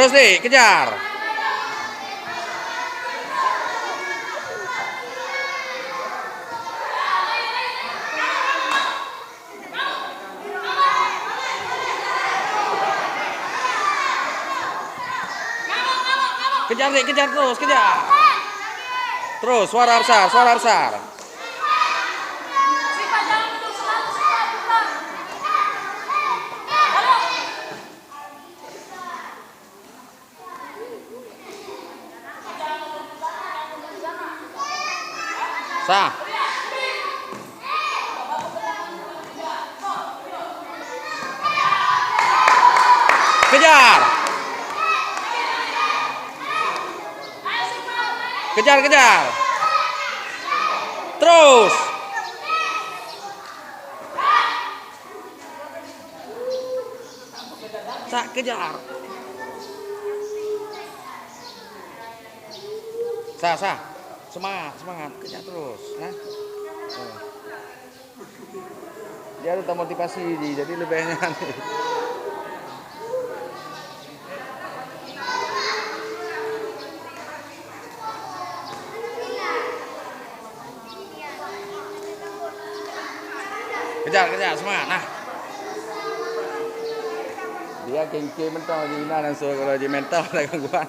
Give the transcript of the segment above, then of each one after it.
Terus nih, kejar. Kejar nih, kejar terus, kejar. Terus, suara besar, suara besar. Sah. Kejar. Kejar, kejar. Terus. Sah, kejar. Sah, sah. Semangat, semangat. Kejar terus. Nah. Dia ada motivasi, jadi lebih enak. Kejar, kejar, semangat. Nah. Dia kengke mental di mana langsung kalau di mental ada gangguan.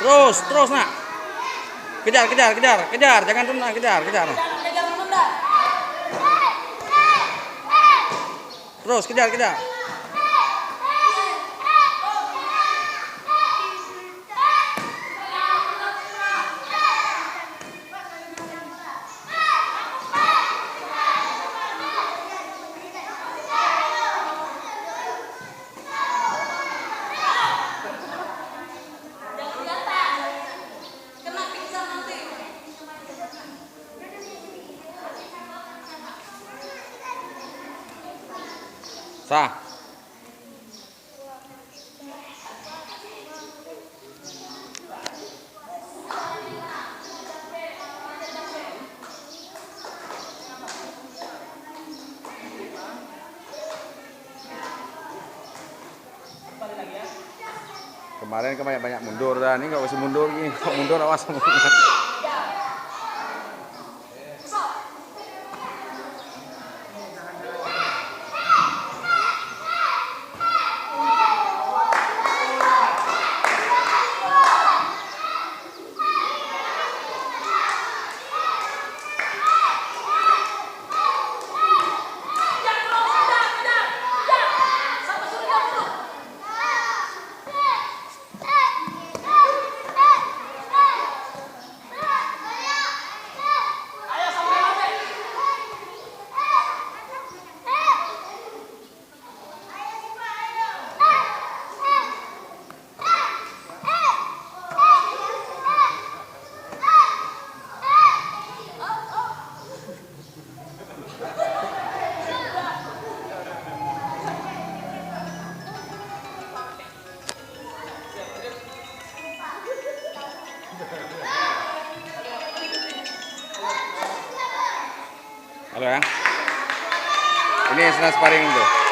Terus, terus nak. Kejar, kejar, kejar, kejar, jangan tunda, kejar, kejar. Terus, kejar, kejar. Sah. Kemarin kan banyak mundur dah, ini nggak usah mundur gini, kok mundur awas. Halo ya. Ini senang sparring tuh.